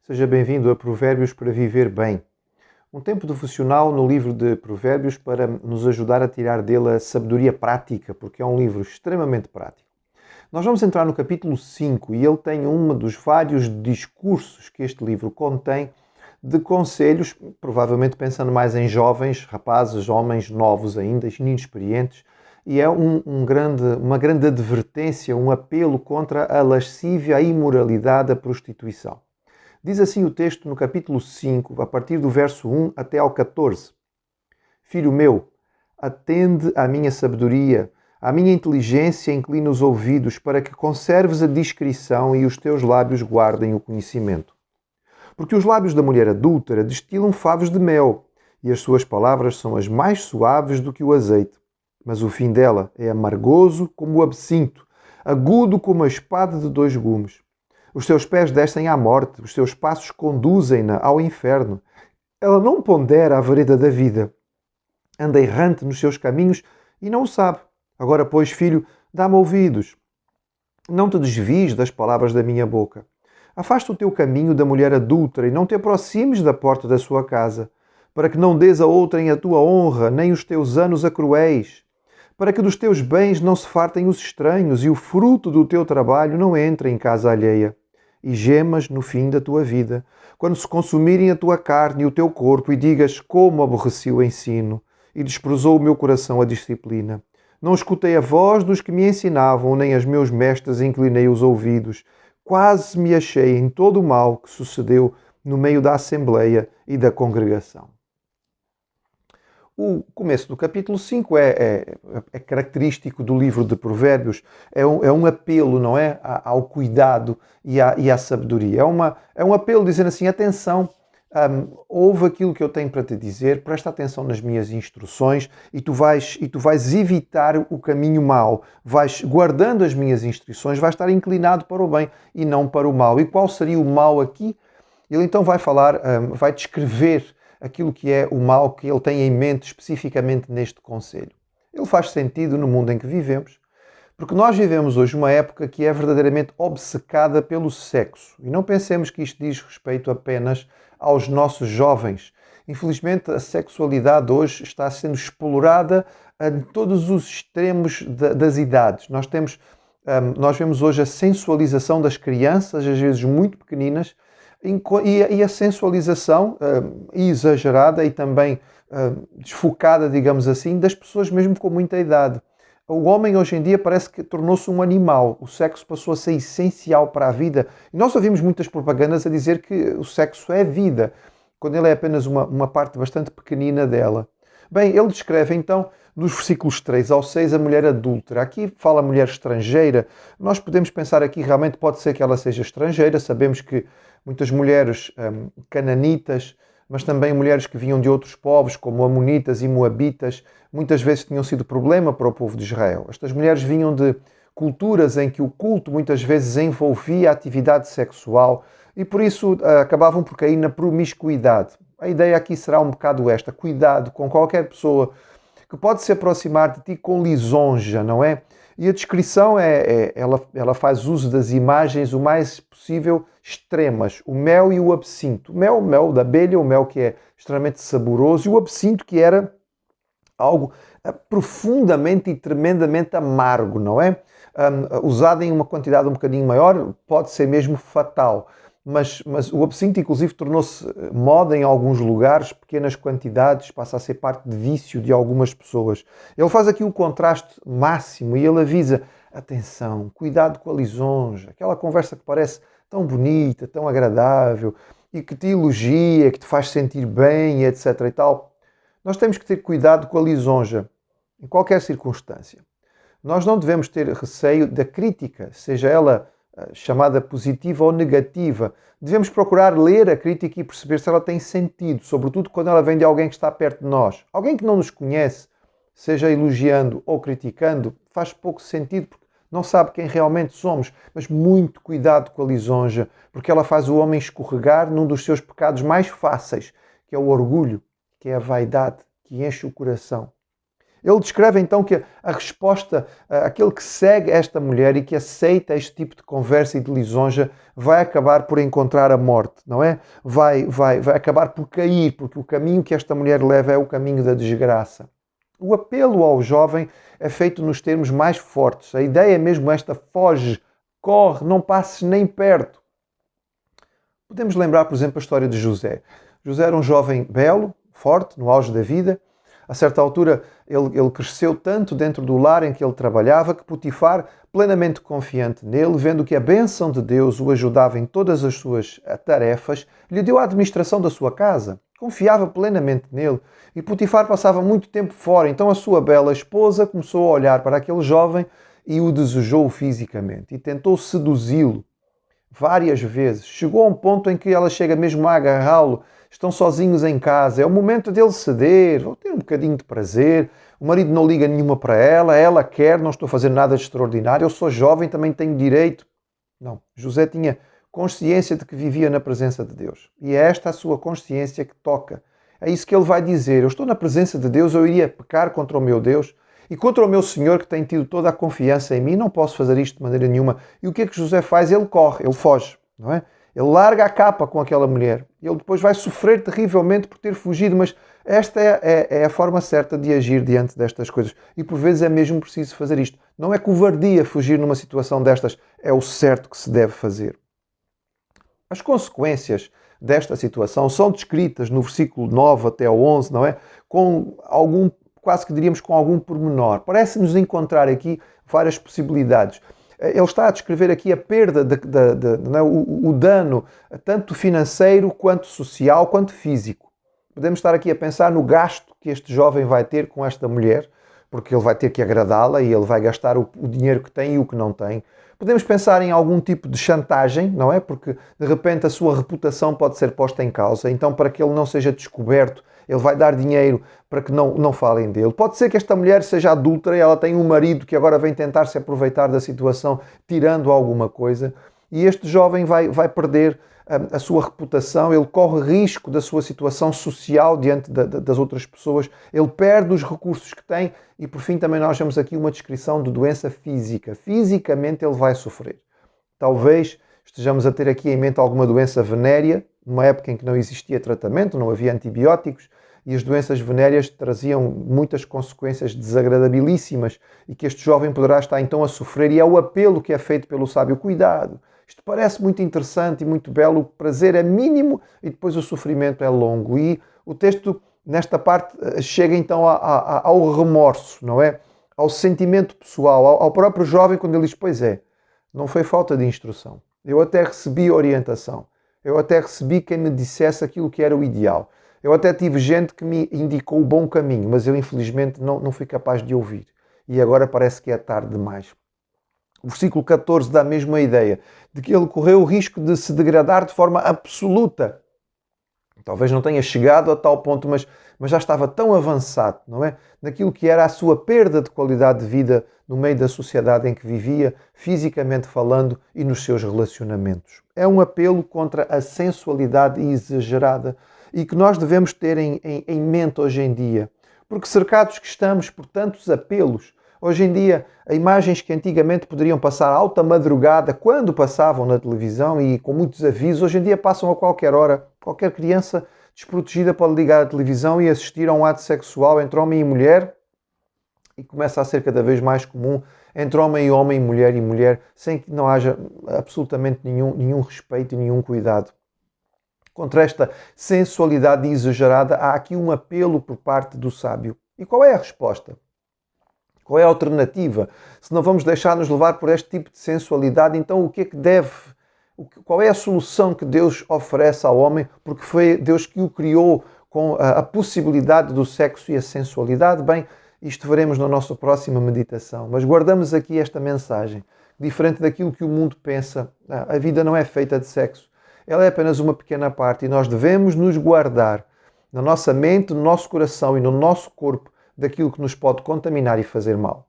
Seja bem-vindo a Provérbios para Viver Bem. Um tempo devocional no livro de Provérbios para nos ajudar a tirar dele a sabedoria prática, porque é um livro extremamente prático. Nós vamos entrar no capítulo 5 e ele tem um dos vários discursos que este livro contém de conselhos, provavelmente pensando mais em jovens, rapazes, homens novos ainda, inexperientes, e é uma grande advertência, um apelo contra a lascívia, a imoralidade, a prostituição. Diz assim o texto no capítulo 5, a partir do verso 1 até ao 14. Filho meu, atende à minha sabedoria, à minha inteligência inclina os ouvidos, para que conserves a discrição e os teus lábios guardem o conhecimento. Porque os lábios da mulher adúltera destilam favos de mel, e as suas palavras são as mais suaves do que o azeite. Mas o fim dela é amargoso como o absinto, agudo como a espada de dois gumes. Os seus pés descem à morte, os seus passos conduzem-na ao inferno. Ela não pondera a vereda da vida. Anda errante nos seus caminhos e não o sabe. Agora, pois, filho, dá-me ouvidos. Não te desvies das palavras da minha boca. Afasta o teu caminho da mulher adúltera e não te aproximes da porta da sua casa, para que não dês a outrem a tua honra, nem os teus anos a cruéis, para que dos teus bens não se fartem os estranhos e o fruto do teu trabalho não entre em casa alheia. E gemas no fim da tua vida, quando se consumirem a tua carne e o teu corpo, e digas como aborreci o ensino, e desprezou o meu coração a disciplina. Não escutei a voz dos que me ensinavam, nem aos meus mestres inclinei os ouvidos. Quase me achei em todo o mal que sucedeu no meio da assembleia e da congregação. O começo do capítulo 5 é característico do livro de Provérbios, é um apelo, não é? Ao cuidado e à sabedoria. É um apelo dizendo assim, atenção, ouve aquilo que eu tenho para te dizer, presta atenção nas minhas instruções e tu vais evitar o caminho mau, vais guardando as minhas instruções, vais estar inclinado para o bem e não para o mal. E qual seria o mal aqui? Ele então vai falar, vai descrever aquilo que é o mal que ele tem em mente especificamente neste conselho. Ele faz sentido no mundo em que vivemos, porque nós vivemos hoje uma época que é verdadeiramente obcecada pelo sexo. E não pensemos que isto diz respeito apenas aos nossos jovens. Infelizmente, a sexualidade hoje está sendo explorada em todos os extremos das idades. Nós vemos hoje a sensualização das crianças, às vezes muito pequeninas, e a sensualização exagerada e também desfocada, digamos assim, das pessoas mesmo com muita idade. O homem hoje em dia parece que tornou-se um animal. O sexo passou a ser essencial para a vida. E nós ouvimos muitas propagandas a dizer que o sexo é vida, quando ele é apenas uma parte bastante pequenina dela. Bem, ele descreve então, nos versículos 3 ao 6, a mulher adúltera. Aqui fala mulher estrangeira. Nós podemos pensar aqui, realmente pode ser que ela seja estrangeira. Sabemos que muitas mulheres cananitas, mas também mulheres que vinham de outros povos, como amonitas e moabitas, muitas vezes tinham sido problema para o povo de Israel. Estas mulheres vinham de culturas em que o culto muitas vezes envolvia a atividade sexual e por isso acabavam por cair na promiscuidade. A ideia aqui será um bocado esta: cuidado com qualquer pessoa que pode se aproximar de ti com lisonja, não é? E a descrição ela faz uso das imagens o mais possível extremas. O mel e o absinto. O mel da abelha, o mel que é extremamente saboroso, e o absinto que era algo profundamente e tremendamente amargo, não é? Usado em uma quantidade um bocadinho maior, pode ser mesmo fatal. Mas o absinto, inclusive, tornou-se moda em alguns lugares, pequenas quantidades, passa a ser parte de vício de algumas pessoas. Ele faz aqui o contraste máximo e ele avisa, atenção, cuidado com a lisonja, aquela conversa que parece tão bonita, tão agradável e que te elogia, que te faz sentir bem, etc. e tal. Nós temos que ter cuidado com a lisonja, em qualquer circunstância. Nós não devemos ter receio da crítica, seja ela chamada positiva ou negativa. Devemos procurar ler a crítica e perceber se ela tem sentido, sobretudo quando ela vem de alguém que está perto de nós. Alguém que não nos conhece, seja elogiando ou criticando, faz pouco sentido porque não sabe quem realmente somos. Mas muito cuidado com a lisonja, porque ela faz o homem escorregar num dos seus pecados mais fáceis, que é o orgulho, que é a vaidade, que enche o coração. Ele descreve então que a resposta, aquele que segue esta mulher e que aceita este tipo de conversa e de lisonja, vai acabar por encontrar a morte, não é? Vai acabar por cair, porque o caminho que esta mulher leva é o caminho da desgraça. O apelo ao jovem é feito nos termos mais fortes. A ideia é mesmo esta: foge, corre, não passes nem perto. Podemos lembrar, por exemplo, a história de José. José era um jovem belo, forte, no auge da vida. A certa altura, ele cresceu tanto dentro do lar em que ele trabalhava que Potifar, plenamente confiante nele, vendo que a bênção de Deus o ajudava em todas as suas tarefas, lhe deu a administração da sua casa. Confiava plenamente nele. E Potifar passava muito tempo fora, então a sua bela esposa começou a olhar para aquele jovem e o desejou fisicamente. E tentou seduzi-lo várias vezes. Chegou a um ponto em que ela chega mesmo a agarrá-lo. Estão sozinhos em casa, é o momento dele ceder, ou ter um bocadinho de prazer. O marido não liga nenhuma para ela quer, não estou a fazer nada de extraordinário, eu sou jovem, também tenho direito. Não, José tinha consciência de que vivia na presença de Deus. E é esta a sua consciência que toca. É isso que ele vai dizer: eu estou na presença de Deus, eu iria pecar contra o meu Deus e contra o meu Senhor, que tem tido toda a confiança em mim, não posso fazer isto de maneira nenhuma. E o que é que José faz? Ele corre, ele foge, não é? Ele larga a capa com aquela mulher. Ele depois vai sofrer terrivelmente por ter fugido, mas esta é a forma certa de agir diante destas coisas. E por vezes é mesmo preciso fazer isto. Não é covardia fugir numa situação destas, é o certo que se deve fazer. As consequências desta situação são descritas no versículo 9 até ao 11, não é? Com algum, quase que diríamos com algum pormenor. Parece-nos encontrar aqui várias possibilidades. Ele está a descrever aqui a perda, o dano, tanto financeiro, quanto social, quanto físico. Podemos estar aqui a pensar no gasto que este jovem vai ter com esta mulher, porque ele vai ter que agradá-la e ele vai gastar o dinheiro que tem e o que não tem. Podemos pensar em algum tipo de chantagem, não é? Porque de repente a sua reputação pode ser posta em causa. Então, para que ele não seja descoberto, ele vai dar dinheiro para que não falem dele. Pode ser que esta mulher seja adúltera e ela tem um marido que agora vem tentar se aproveitar da situação, tirando alguma coisa. E este jovem vai perder a sua reputação, ele corre risco da sua situação social diante das outras pessoas, ele perde os recursos que tem e, por fim, também nós vemos aqui uma descrição de doença física. Fisicamente ele vai sofrer. Talvez estejamos a ter aqui em mente alguma doença venérea, numa época em que não existia tratamento, não havia antibióticos, e as doenças venéreas traziam muitas consequências desagradabilíssimas e que este jovem poderá estar então a sofrer, e é o apelo que é feito pelo sábio: cuidado. Isto parece muito interessante e muito belo, o prazer é mínimo e depois o sofrimento é longo. E o texto, nesta parte, chega então ao remorso, não é? Ao sentimento pessoal, ao próprio jovem, quando ele diz: pois é, não foi falta de instrução. Eu até recebi orientação. Eu até recebi quem me dissesse aquilo que era o ideal. Eu até tive gente que me indicou o bom caminho, mas eu infelizmente não fui capaz de ouvir. E agora parece que é tarde demais. O versículo 14 dá mesmo a ideia de que ele correu o risco de se degradar de forma absoluta. Talvez não tenha chegado a tal ponto, mas já estava tão avançado, não é? Naquilo que era a sua perda de qualidade de vida no meio da sociedade em que vivia, fisicamente falando, e nos seus relacionamentos. É um apelo contra a sensualidade exagerada e que nós devemos ter em mente hoje em dia. Porque cercados que estamos por tantos apelos, hoje em dia, imagens que antigamente poderiam passar à alta madrugada, quando passavam na televisão e com muitos avisos, hoje em dia passam a qualquer hora. Qualquer criança desprotegida pode ligar a televisão e assistir a um ato sexual entre homem e mulher, e começa a ser cada vez mais comum entre homem e mulher, sem que não haja absolutamente nenhum respeito e nenhum cuidado. Contra esta sensualidade exagerada, há aqui um apelo por parte do sábio. E qual é a resposta? Qual é a alternativa? Se não vamos deixar-nos levar por este tipo de sensualidade, então o que é que qual é a solução que Deus oferece ao homem? Porque foi Deus que o criou com a possibilidade do sexo e a sensualidade. Bem, isto veremos na nossa próxima meditação. Mas guardamos aqui esta mensagem. Diferente daquilo que o mundo pensa, a vida não é feita de sexo. Ela é apenas uma pequena parte e nós devemos nos guardar na nossa mente, no nosso coração e no nosso corpo daquilo que nos pode contaminar e fazer mal.